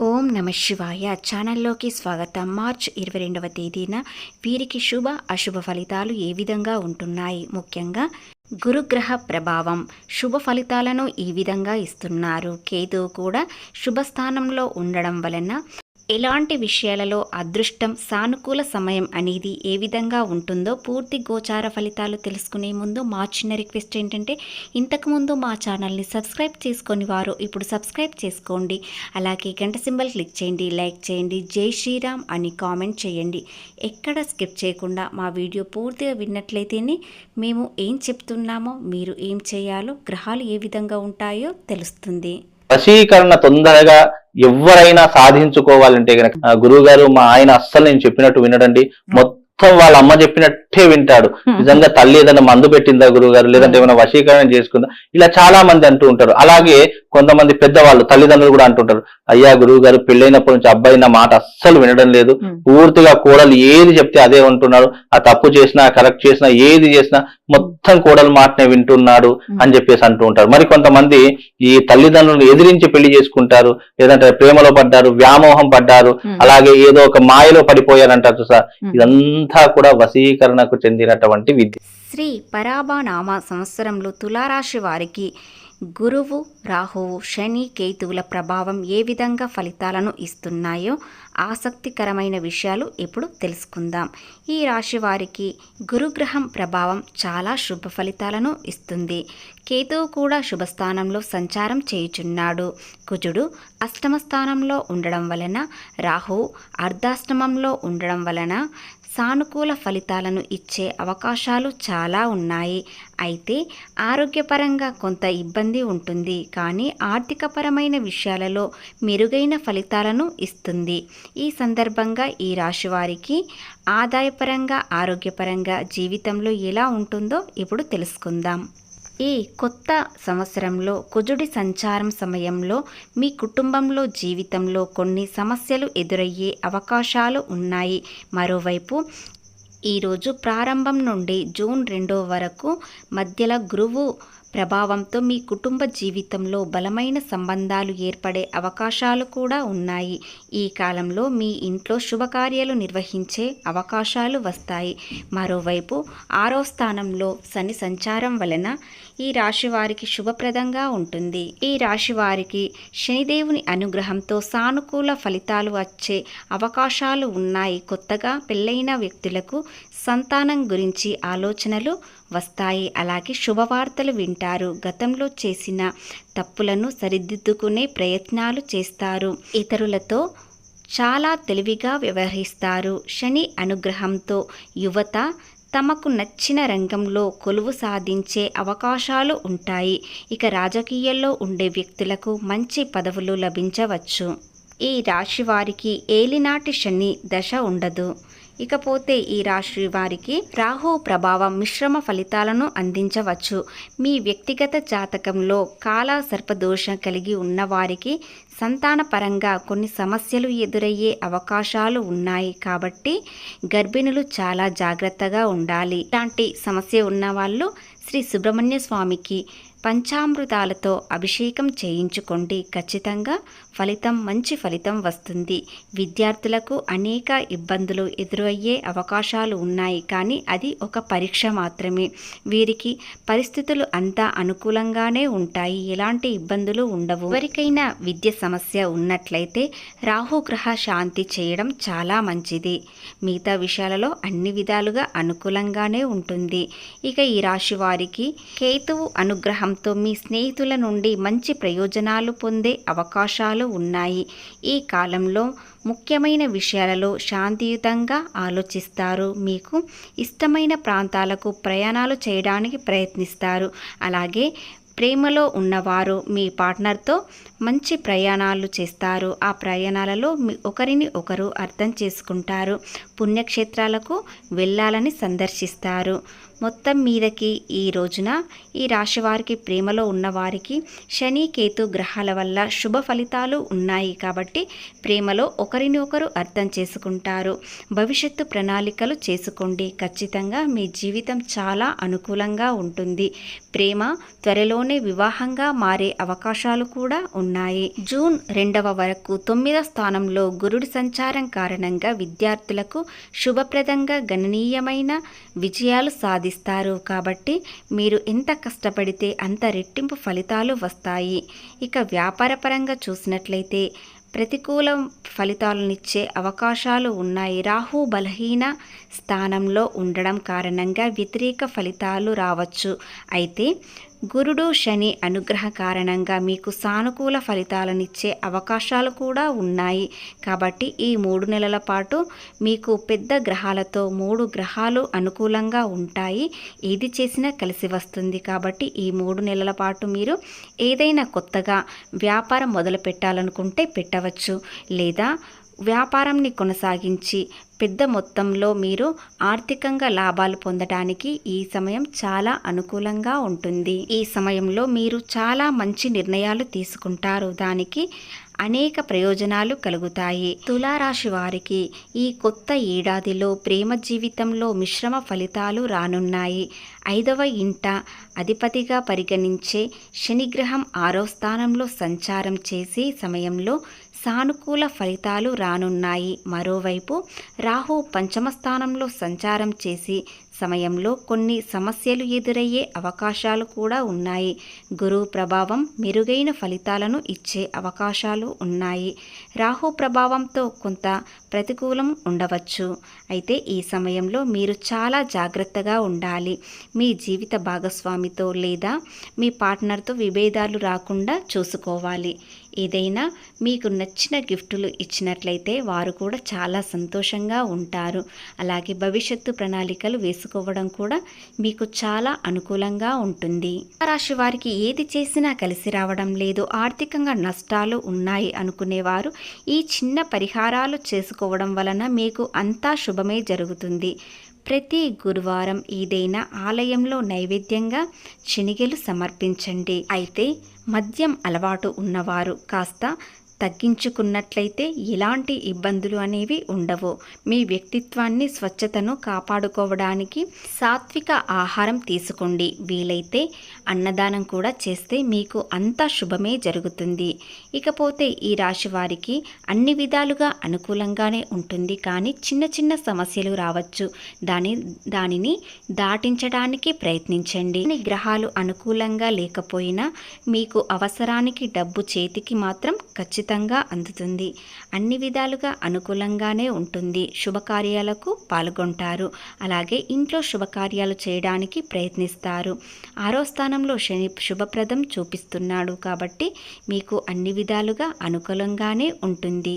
ఓం నమ శివాయ ఛానల్లోకి స్వాగతం. మార్చ్ 22వ తేదీన వీరికి శుభ అశుభ ఫలితాలు ఏ విధంగా ఉంటున్నాయి, ముఖ్యంగా గురుగ్రహ ప్రభావం శుభ ఫలితాలను ఈ విధంగా ఇస్తున్నారు. కేతువు కూడా శుభస్థానంలో ఉండడం వలన ఎలాంటి విషయాలలో అదృష్టం సానుకూల సమయం అనేది ఏ విధంగా ఉంటుందో పూర్తి గోచార ఫలితాలు తెలుసుకునే ముందు మా చిన్న రిక్వెస్ట్ ఏంటంటే, ఇంతకుముందు మా ఛానల్ని సబ్స్క్రైబ్ చేసుకొని వారు ఇప్పుడు సబ్స్క్రైబ్ చేసుకోండి. అలాగే గంట సింబల్ క్లిక్ చేయండి, లైక్ చేయండి, జై శ్రీరామ్ అని కామెంట్ చేయండి. ఎక్కడ స్కిప్ చేయకుండా మా వీడియో పూర్తిగా విన్నట్లయితేనే మేము ఏం చెప్తున్నామో, మీరు ఏం చేయాలో, గ్రహాలు ఏ విధంగా ఉంటాయో తెలుస్తుంది. వశీకరణ తొందరగా ఎవరైనా సాధించుకోవాలంటే గనక గురువు గారు మా ఆయన అస్సలు నేను చెప్పినట్టు వినడండి, మొత్తం వాళ్ళ అమ్మ చెప్పినట్టే వింటాడు. నిజంగా తల్లి ఏదైనా మందు పెట్టిందా గురువు గారు, లేదంటే ఏమైనా వశీకరణ చేసుకుందా, ఇలా చాలా మంది అంటూ ఉంటారు. అలాగే కొంతమంది పెద్దవాళ్ళు తల్లిదండ్రులు కూడా అంటుంటారు, అయ్యా గురువు గారు పెళ్ళైనప్పటి నుంచి అబ్బాయి నా మాట అస్సలు వినడం లేదు, పూర్తిగా కోడలు ఏది చెప్తే అదే ఉంటున్నాడు, ఆ తప్పు చేసినా కరెక్ట్ చేసినా ఏది చేసినా మొత్తం కోడలు మాటనే వింటున్నాడు అని చెప్పేసి అంటూ ఉంటారు. మరి కొంతమంది ఈ తల్లిదండ్రులను ఎదిరించి పెళ్లి చేసుకుంటారు, లేదంటే ప్రేమలో పడ్డారు, వ్యామోహం పడ్డారు, అలాగే ఏదో ఒక మాయలో పడిపోయారంటారు సార్. ఇదంతా కూడా వశీకరణకు చెందినటువంటి విద్య. శ్రీ పరాభనామ సంవత్సరంలో తులారాశి వారికి గురువు, రాహువు, శని, కేతువుల ప్రభావం ఏ విధంగా ఫలితాలను ఇస్తున్నాయో ఆసక్తికరమైన విషయాలు ఇప్పుడు తెలుసుకుందాం. ఈ రాశి వారికి గురుగ్రహం ప్రభావం చాలా శుభ ఫలితాలను ఇస్తుంది. కేతువు కూడా శుభస్థానంలో సంచారం చేయుచున్నాడు. కుజుడు అష్టమ స్థానంలో ఉండడం వలన, రాహువు అర్ధాష్టమంలో ఉండడం వలన సానుకూల ఫలితాలను ఇచ్చే అవకాశాలు చాలా ఉన్నాయి. అయితే ఆరోగ్యపరంగా కొంత ఇబ్బంది ఉంటుంది, కానీ ఆర్థికపరమైన విషయాలలో మెరుగైన ఫలితాలను ఇస్తుంది. ఈ సందర్భంగా ఈ రాశి వారికి ఆదాయపరంగా, ఆరోగ్యపరంగా జీవితంలో ఎలా ఉంటుందో ఇప్పుడు తెలుసుకుందాం. ఈ కొత్త సంవత్సరంలో కుజుడి సంచారం సమయంలో మీ కుటుంబంలో, జీవితంలో కొన్ని సమస్యలు ఎదురయ్యే అవకాశాలు ఉన్నాయి. మరోవైపు ఈరోజు ప్రారంభం నుండి జూన్ 2 వరకు మధ్యలో గురువు ప్రభావంతో మీ కుటుంబ జీవితంలో బలమైన సంబంధాలు ఏర్పడే అవకాశాలు కూడా ఉన్నాయి. ఈ కాలంలో మీ ఇంట్లో శుభకార్యాలు నిర్వహించే అవకాశాలు వస్తాయి. మరోవైపు 6వ స్థానంలో శని సంచారం వలన ఈ రాశి వారికి శుభప్రదంగా ఉంటుంది. ఈ రాశి వారికి శనిదేవుని అనుగ్రహంతో సానుకూల ఫలితాలు వచ్చే అవకాశాలు ఉన్నాయి. కొత్తగా పెళ్ళైన వ్యక్తులకు సంతానం గురించి ఆలోచనలు వస్తాయి. అలాగే శుభవార్తలు వింటారు. గతంలో చేసిన తప్పులను సరిదిద్దుకునే ప్రయత్నాలు చేస్తారు. ఇతరులతో చాలా తెలివిగా వ్యవహరిస్తారు. శని అనుగ్రహంతో యువత తమకు నచ్చిన రంగంలో కొలువు సాధించే అవకాశాలు ఉంటాయి. ఇక రాజకీయాల్లో ఉండే వ్యక్తులకు మంచి పదవులు లభించవచ్చు. ఈ రాశి వారికి ఏలినాటి శని దశ ఉండదు. ఇకపోతే ఈ రాశి వారికి రాహు ప్రభావం మిశ్రమ ఫలితాలను అందించవచ్చు. మీ వ్యక్తిగత జాతకంలో కాల సర్పదోషం కలిగి ఉన్నవారికి సంతానపరంగా కొన్ని సమస్యలు ఎదురయ్యే అవకాశాలు ఉన్నాయి. కాబట్టి గర్భిణులు చాలా జాగ్రత్తగా ఉండాలి. ఇలాంటి సమస్య ఉన్న వాళ్ళు శ్రీ సుబ్రహ్మణ్య స్వామికి పంచామృతాలతో అభిషేకం చేయించుకోండి. ఖచ్చితంగా మంచి ఫలితం వస్తుంది. విద్యార్థులకు అనేక ఇబ్బందులు ఎదురయ్యే అవకాశాలు ఉన్నాయి, కానీ అది ఒక పరీక్ష మాత్రమే. వీరికి పరిస్థితులు అంతా అనుకూలంగానే ఉంటాయి, ఎలాంటి ఇబ్బందులు ఉండవు. ఎవరికైనా విద్య సమస్య ఉన్నట్లయితే రాహుగ్రహ శాంతి చేయడం చాలా మంచిది. మిగతా విషయాలలో అన్ని విధాలుగా అనుకూలంగానే ఉంటుంది. ఇక ఈ రాశి వారికి కేతువు అనుగ్రహంతో మీ స్నేహితుల నుండి మంచి ప్రయోజనాలు పొందే అవకాశాలు ఉన్నాయి. ఈ కాలంలో ముఖ్యమైన విషయాలలో శాంతియుతంగా ఆలోచిస్తారు. మీకు ఇష్టమైన ప్రాంతాలకు ప్రయాణాలు చేయడానికి ప్రయత్నిస్తారు. అలాగే ప్రేమలో ఉన్నవారు మీ పార్ట్నర్తో మంచి ప్రయాణాలు చేస్తారు. ఆ ప్రయాణాలలో ఒకరిని ఒకరు అర్థం చేసుకుంటారు. పుణ్యక్షేత్రాలకు వెళ్ళాలని సందర్శిస్తారు. మొత్తం మీదకి ఈ రోజున ఈ రాశి వారికి, ప్రేమలో ఉన్నవారికి శని కేతు గ్రహాల వల్ల శుభ ఫలితాలు ఉన్నాయి కాబట్టి ప్రేమలో ఒకరిని ఒకరు అర్థం చేసుకుంటారు. భవిష్యత్తు ప్రణాళికలు చేసుకోండి. ఖచ్చితంగా మీ జీవితం చాలా అనుకూలంగా ఉంటుంది. ప్రేమ త్వరలోనే వివాహంగా మారే అవకాశాలు కూడా ఉన్నాయి. జూన్ 2వ వరకు 9వ స్థానంలో గురుడి సంచారం కారణంగా విద్యార్థులకు శుభప్రదంగా గణనీయమైన విజయాలు సాధిస్తారు. కాబట్టి మీరు ఎంత కష్టపడితే అంత రెట్టింపు ఫలితాలు వస్తాయి. ఇక వ్యాపారపరంగా చూసినట్లయితే ప్రతికూల ఫలితాలనిచ్చే అవకాశాలు ఉన్నాయి. రాహు బలహీన స్థానంలో ఉండడం కారణంగా వ్యతిరేక ఫలితాలు రావచ్చు. అయితే గురుడు శని అనుగ్రహ కారణంగా మీకు సానుకూల ఫలితాలనిచ్చే అవకాశాలు కూడా ఉన్నాయి. కాబట్టి ఈ 3 నెలల పాటు మీకు పెద్ద గ్రహాలతో 3 గ్రహాలు అనుకూలంగా ఉంటాయి. ఏది చేసినా కలిసి వస్తుంది. కాబట్టి ఈ 3 నెలల పాటు మీరు ఏదైనా కొత్తగా వ్యాపారం మొదలు పెట్టాలనుకుంటే పెట్టవచ్చు. లేదా వ్యాపారాన్ని కొనసాగించి పెద్ద మొత్తంలో మీరు ఆర్థికంగా లాభాలు పొందడానికి ఈ సమయం చాలా అనుకూలంగా ఉంటుంది. ఈ సమయంలో మీరు చాలా మంచి నిర్ణయాలు తీసుకుంటారు. దానికి అనేక ప్రయోజనాలు కలుగుతాయి. తులారాశి వారికి ఈ కొత్త ఏడాదిలో ప్రేమ జీవితంలో మిశ్రమ ఫలితాలు రానున్నాయి. 5వ ఇంట అధిపతిగా పరిగణించే శనిగ్రహం 6వ స్థానంలో సంచారం చేసే సమయంలో సానుకూల ఫలితాలు రానున్నాయి. మరోవైపు రాహు 5వ స్థానంలో సంచారం చేసి సమయంలో కొన్ని సమస్యలు ఎదురయ్యే అవకాశాలు కూడా ఉన్నాయి. గురువు ప్రభావం మెరుగైన ఫలితాలను ఇచ్చే అవకాశాలు ఉన్నాయి. రాహు ప్రభావంతో కొంత ప్రతికూలం ఉండవచ్చు. అయితే ఈ సమయంలో మీరు చాలా జాగ్రత్తగా ఉండాలి. మీ జీవిత భాగస్వామితో లేదా మీ పార్ట్నర్తో విభేదాలు రాకుండా చూసుకోవాలి. ఏదైనా మీకు నచ్చిన గిఫ్టులు ఇచ్చినట్లయితే వారు కూడా చాలా సంతోషంగా ఉంటారు. అలాగే భవిష్యత్తు ప్రణాళికలు వేసుకోవడం కూడా మీకు చాలా అనుకూలంగా ఉంటుంది. రాశి వారికి ఏది చేసినా కలిసి రావడం లేదు, ఆర్థికంగా నష్టాలు ఉన్నాయి అనుకునేవారు ఈ చిన్న పరిహారాలు చేసుకోవడం వలన మీకు అంతా శుభమే జరుగుతుంది. ప్రతి గురువారం ఏదైనా ఆలయంలో నైవేద్యంగా శనిగలు సమర్పించండి. అయితే మద్యం అలవాటు ఉన్నవారు కాస్త తగ్గించుకున్నట్లయితే ఎలాంటి ఇబ్బందులు అనేవి ఉండవు. మీ వ్యక్తిత్వాన్ని, స్వచ్ఛతను కాపాడుకోవడానికి సాత్విక ఆహారం తీసుకోండి. వీలైతే అన్నదానం కూడా చేస్తే మీకు అంతా శుభమే జరుగుతుంది. ఇకపోతే ఈ రాశి వారికి అన్ని విధాలుగా అనుకూలంగానే ఉంటుంది. కానీ చిన్న చిన్న సమస్యలు రావచ్చు. దానిని దాటించడానికి ప్రయత్నించండి. గ్రహాలు అనుకూలంగా లేకపోయినా మీకు అవసరానికి డబ్బు చేతికి మాత్రం ఖచ్చితంగా అందుతుంది. అన్ని విధాలుగా అనుకూలంగానే ఉంటుంది. శుభకార్యాలకు పాల్గొంటారు. అలాగే ఇంట్లో శుభకార్యాలు చేయడానికి ప్రయత్నిస్తారు. 6వ స్థానంలో శని శుభప్రదం చూపిస్తున్నాడు కాబట్టి మీకు అన్ని విధాలుగా అనుకూలంగానే ఉంటుంది.